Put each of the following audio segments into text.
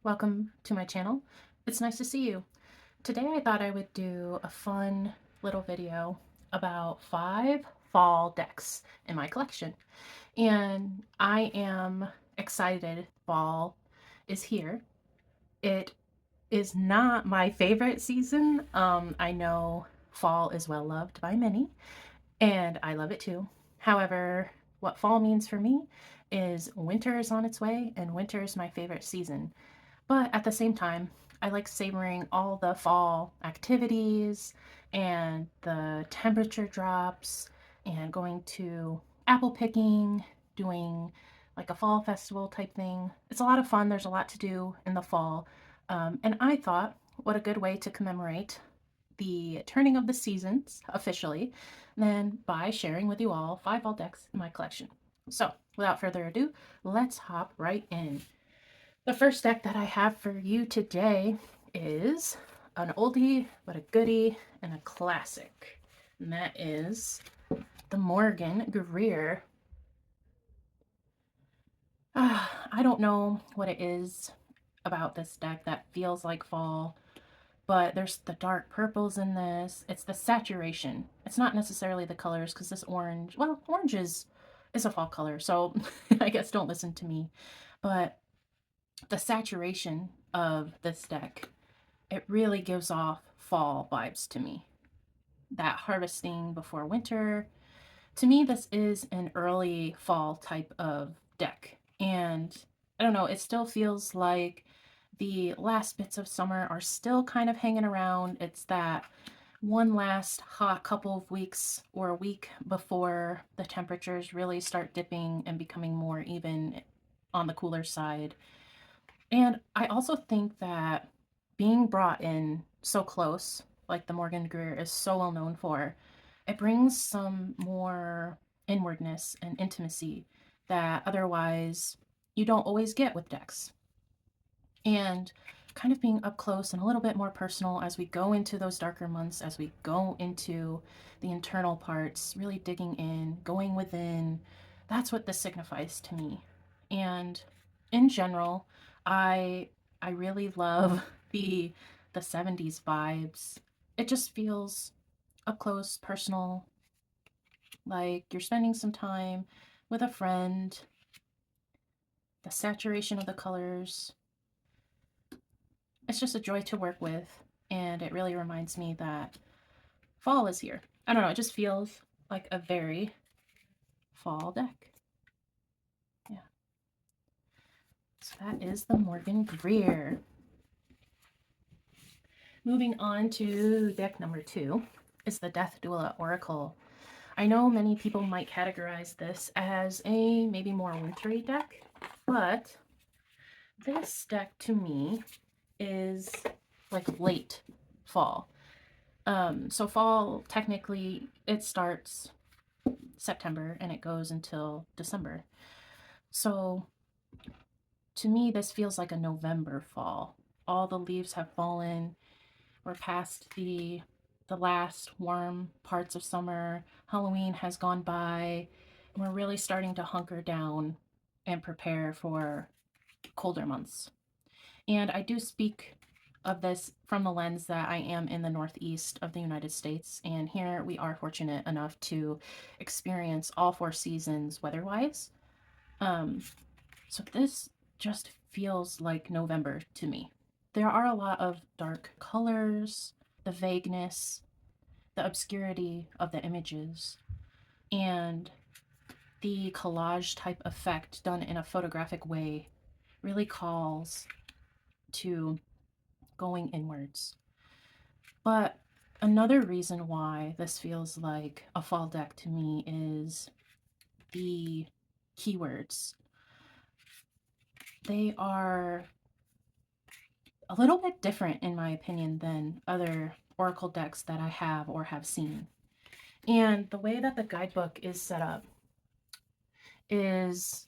welcome to my channel. It's nice to see you. Today I thought I would do a fun little video about 5 fall decks in my collection. And I am excited. Fall is here. It is not my favorite season. I know fall is well loved by many, and I love it too. However, what fall means for me is winter is on its way, and winter is my favorite season. But at the same time, I like savoring all the fall activities and the temperature drops and going to apple picking, doing like a fall festival type thing. It's a lot of fun. There's a lot to do in the fall. And I thought, what a good way to commemorate the turning of the seasons officially than by sharing with you all 5 fall decks in my collection. So, without further ado, let's hop right in. The first deck that I have for you today is an oldie but a goodie and a classic. And that is the Morgan Greer. I don't know what it is about this deck that feels like fall, but there's the dark purples in this. It's the saturation. It's not necessarily the colors because this orange, well, orange is a fall color, so I guess don't listen to me. But the saturation of this deck, it really gives off fall vibes to me. That harvesting before winter. To me, this is an early fall type of deck. And I don't know, it still feels like the last bits of summer are still kind of hanging around. It's that one last hot couple of weeks or a week before the temperatures really start dipping and becoming more even on the cooler side. And I also think that being brought in so close, like the Morgan Greer is so well known for, it brings some more inwardness and intimacy that otherwise you don't always get with decks. And kind of being up close and a little bit more personal as we go into those darker months, as we go into the internal parts, really digging in, going within, that's what this signifies to me. And in general, I I really love the 70s vibes. It just feels up close, personal, like you're spending some time with a friend. The saturation of the colors, it's just a joy to work with, and it really reminds me that fall is here. I don't know, it just feels like a very fall deck. Yeah. So that is the Morgan Greer. Moving on to deck number 2 is the Death Doula Oracle. I know many people might categorize this as a maybe more wintry deck, but this deck to me is like late fall. So fall, technically, it starts September and it goes until December. So to me, this feels like a November fall. All the leaves have fallen. We're past the last warm parts of summer. Halloween has gone by. And we're really starting to hunker down and prepare for colder months. And I do speak of this from the lens that I am in the northeast of the United States, and here we are fortunate enough to experience all 4 seasons weather-wise. Um, so this just feels like November to me. There are a lot of dark colors, the vagueness, the obscurity of the images, and the collage type effect done in a photographic way really calls to going inwards. But another reason why this feels like a fall deck to me is the keywords. They are a little bit different, in my opinion, than other oracle decks that I have or have seen. And the way that the guidebook is set up is,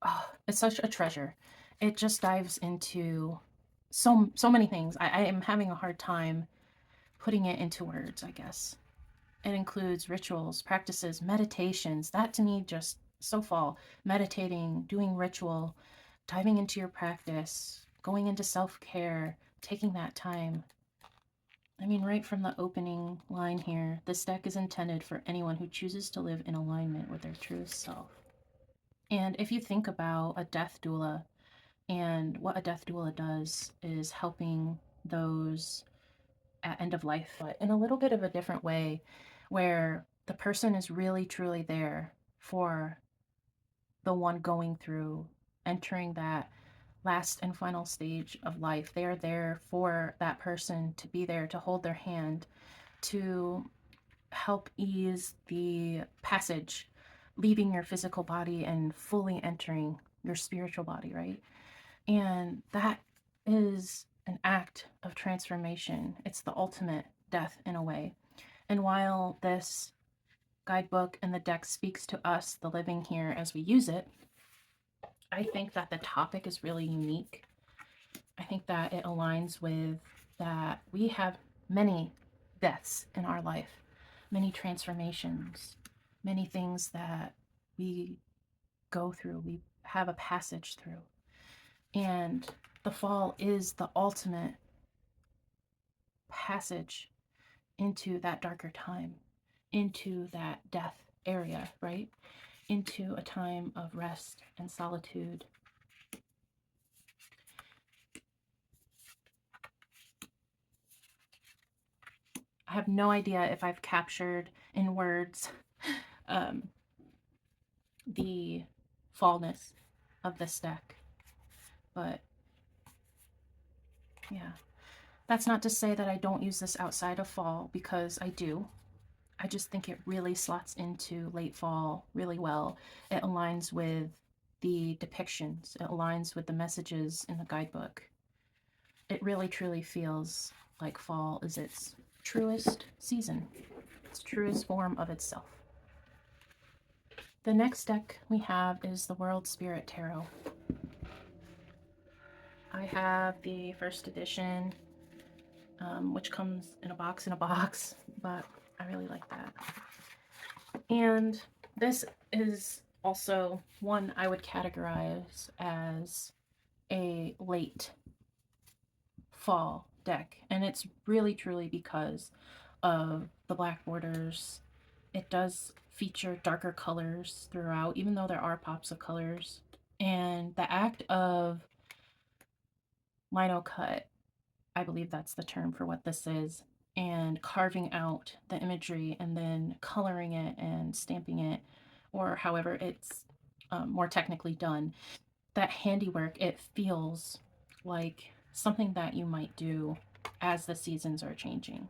oh, it's such a treasure. It just dives into so many things. I am having a hard time putting it into words, I guess. It includes rituals, practices, meditations. That to me just so fall. Meditating, doing ritual, diving into your practice, going into self-care, taking that time. I mean, right from the opening line here, this deck is intended for anyone who chooses to live in alignment with their truest self. And if you think about a death doula, and what a death doula does is helping those at end of life, but in a little bit of a different way, where the person is really truly there for the one going through, entering that last and final stage of life. They are there for that person, to be there, to hold their hand, to help ease the passage, leaving your physical body and fully entering your spiritual body, right? And that is an act of transformation. It's the ultimate death in a way. And while this guidebook and the deck speaks to us, the living here, as we use it, I think that the topic is really unique. I think that it aligns with that we have many deaths in our life, many transformations, many things that we go through, we have a passage through. And the fall is the ultimate passage into that darker time, into that death area, right? Into a time of rest and solitude. I have no idea if I've captured in words the fallness of this deck, but yeah. That's not to say that I don't use this outside of fall, because I do. I just think it really slots into late fall really well. It aligns with the depictions. It aligns with the messages in the guidebook. It really truly feels like fall is its truest season, its truest form of itself. The next deck we have is the World Spirit Tarot. I have the first edition, which comes in a box, but I really like that. And this is also one I would categorize as a late fall deck. And it's really truly because of the black borders. It does feature darker colors throughout, even though there are pops of colors. And the act of lino cut, I believe that's the term for what this is, and carving out the imagery and then coloring it and stamping it, or however it's more technically done, that handiwork, it feels like something that you might do as the seasons are changing.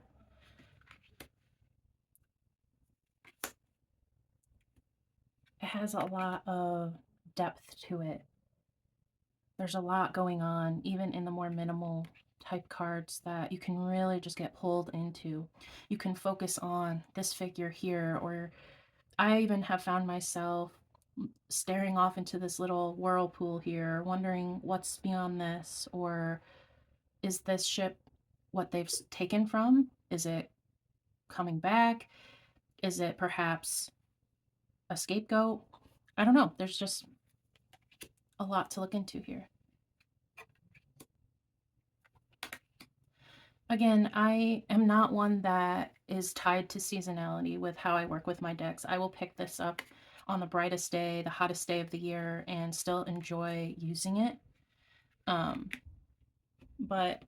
It has a lot of depth to it. There's a lot going on, even in the more minimal type cards, that you can really just get pulled into. You can focus on this figure here, or I even have found myself staring off into this little whirlpool here, wondering what's beyond this, or is this ship what they've taken from? Is it coming back? Is it perhaps a scapegoat? I don't know. There's just a lot to look into here. Again, I am not one that is tied to seasonality with how I work with my decks. I will pick this up on the brightest day, the hottest day of the year, and still enjoy using it. But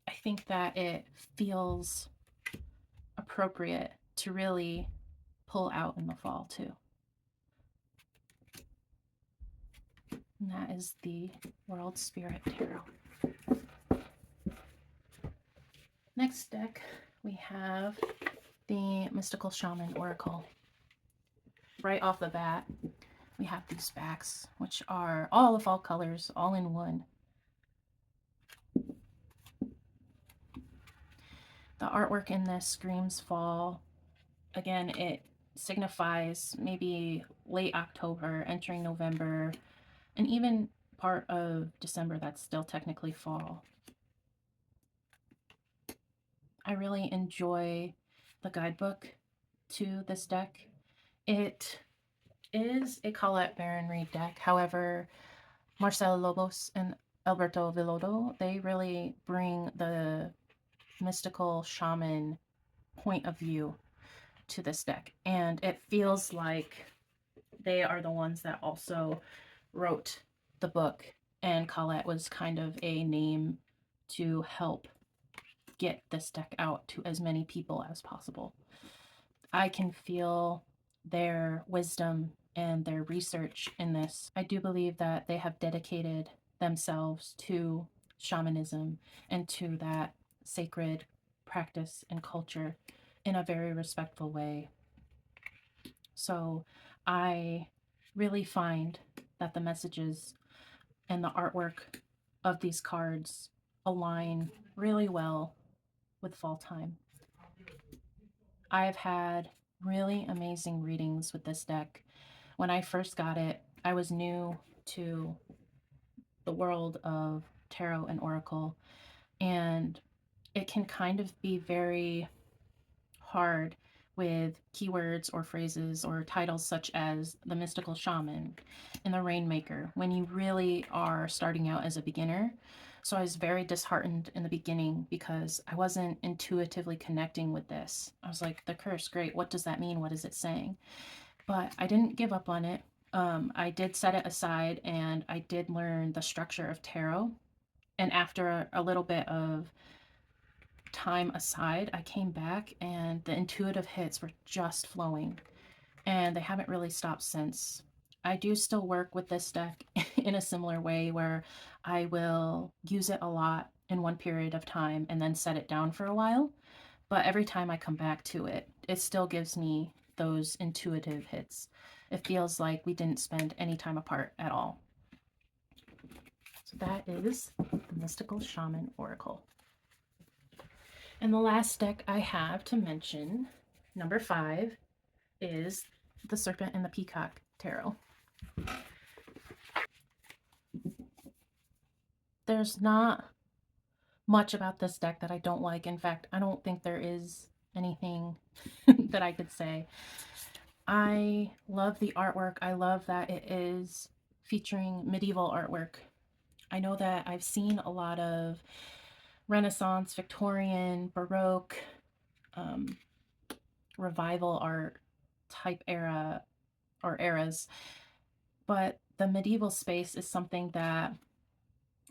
I think that it feels appropriate to really pull out in the fall too. And that is the World Spirit Tarot. Next deck, we have the Mystical Shaman Oracle. Right off the bat, we have these backs, which are all the fall colors, all in one. The artwork in this screams fall. Again, it signifies maybe late October, entering November, and even part of December that's still technically fall. I really enjoy the guidebook to this deck. It is a Colette Baron Reed deck. However, Marcelo Lobos and Alberto Villoldo, they really bring the mystical shaman point of view to this deck. And it feels like they are the ones that also wrote the book, and Colette was kind of a name to help get this deck out to as many people as possible. I can feel their wisdom and their research in this. I do believe that they have dedicated themselves to shamanism and to that sacred practice and culture in a very respectful way. So I really find that the messages and the artwork of these cards align really well with fall time. I've had really amazing readings with this deck. When I first got it, I was new to the world of tarot and oracle, and it can kind of be very hard with keywords or phrases or titles such as the mystical shaman and the rainmaker when you really are starting out as a beginner. So I was very disheartened in the beginning because I wasn't intuitively connecting with this. I was like, the curse, great, what does that mean, what is it saying? But I didn't give up on it. I did set it aside and I did learn the structure of tarot, and after a little bit of time aside, I came back and the intuitive hits were just flowing, and they haven't really stopped since. I do still work with this deck in a similar way where I will use it a lot in one period of time and then set it down for a while. But every time I come back to it, it still gives me those intuitive hits. It feels like we didn't spend any time apart at all. So that is the Mystical Shaman Oracle. And the last deck I have to mention, number 5, is the Serpent and the Peacock Tarot. There's not much about this deck that I don't like. In fact, I don't think there is anything that I could say. I love the artwork. I love that it is featuring medieval artwork. I know that I've seen a lot of Renaissance, Victorian, Baroque, revival art type era or eras, but the medieval space is something that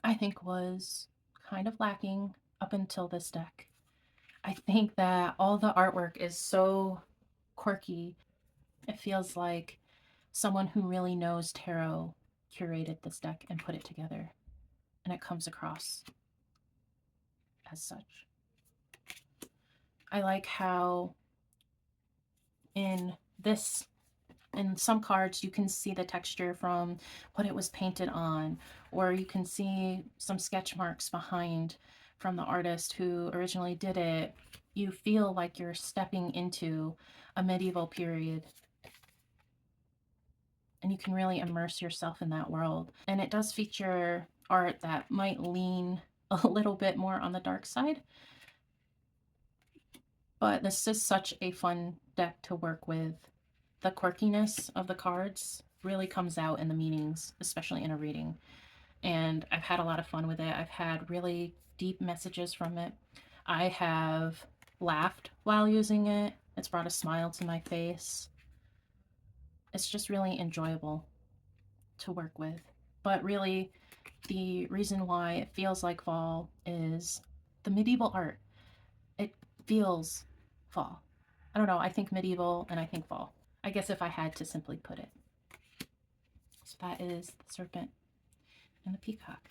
I think was kind of lacking up until this deck. I think that all the artwork is so quirky. It feels like someone who really knows tarot curated this deck and put it together, and it comes across as such. I like how in some cards you can see the texture from what it was painted on, or you can see some sketch marks behind from the artist who originally did it. You feel like you're stepping into a medieval period, and you can really immerse yourself in that world. And it does feature art that might lean a little bit more on the dark side, but this is such a fun deck to work with. The quirkiness of the cards really comes out in the meanings, especially in a reading. And I've had a lot of fun with it. I've had really deep messages from it. I have laughed while using it. It's brought a smile to my face. It's just really enjoyable to work with. But really, the reason why it feels like fall is the medieval art. It feels fall. I don't know, I think medieval and I think fall. I guess if I had to simply put it. So that is the Serpent and the Peacock.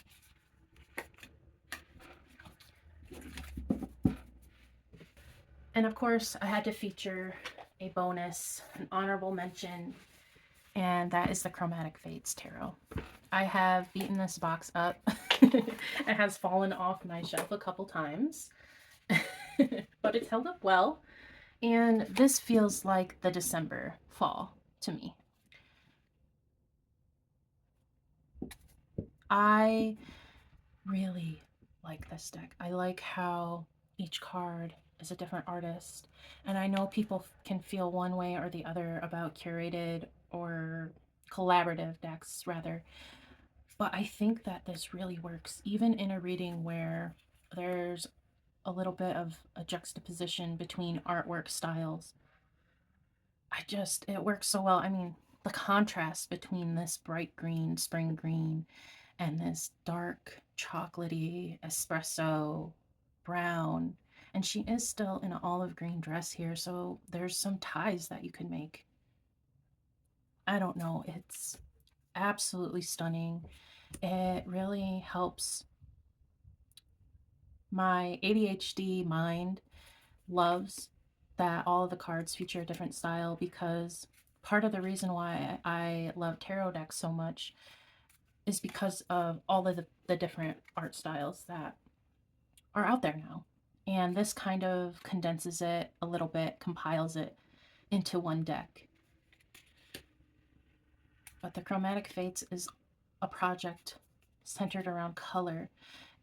And of course, I had to feature a bonus, an honorable mention, and that is the Chromatic Fates Tarot. I have beaten this box up. It has fallen off my shelf a couple times, but it's held up well. And this feels like the December fall to me. I really like this deck. I like how each card is a different artist. And I know people can feel one way or the other about curated or collaborative decks, rather. But I think that this really works, even in a reading where there's a little bit of a juxtaposition between artwork styles. It works so well. I mean, the contrast between this bright green, spring green, and this dark, chocolatey, espresso brown. And she is still in an olive green dress here, so there's some ties that you can make. I don't know. It's absolutely stunning. It really helps my ADHD mind loves that all of the cards feature a different style, because part of the reason why I love tarot decks so much is because of all of the different art styles that are out there now. And this kind of condenses it a little bit, compiles it into one deck. But the Chromatic Fates is a project centered around color.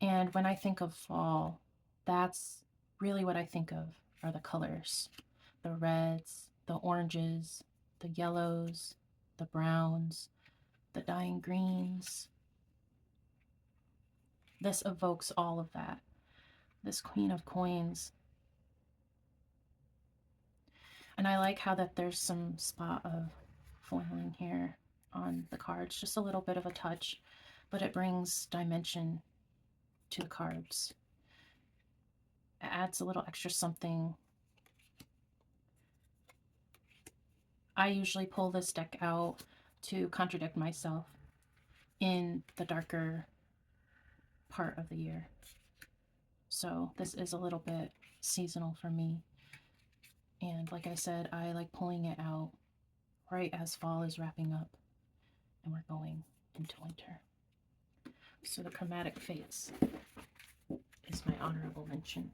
And when I think of fall, that's really what I think of, are the colors. The reds, the oranges, the yellows, the browns, the dying greens. This evokes all of that. This Queen of Coins. And I like how that there's some spot of foiling here on the cards, just a little bit of a touch, but it brings dimension to the cards. It adds a little extra something. I usually pull this deck out to contradict myself in the darker part of the year. So this is a little bit seasonal for me. And like I said, I like pulling it out right as fall is wrapping up and we're going into winter. So the Chromatic Fates is my honorable mention.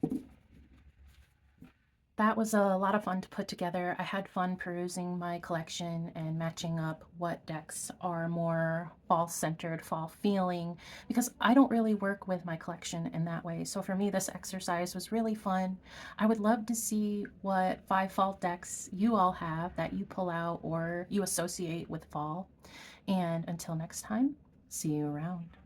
That was a lot of fun to put together. I had fun perusing my collection and matching up what decks are more fall-centered, fall-feeling, because I don't really work with my collection in that way. So for me, this exercise was really fun. I would love to see what 5 fall decks you all have that you pull out or you associate with fall. And until next time, see you around.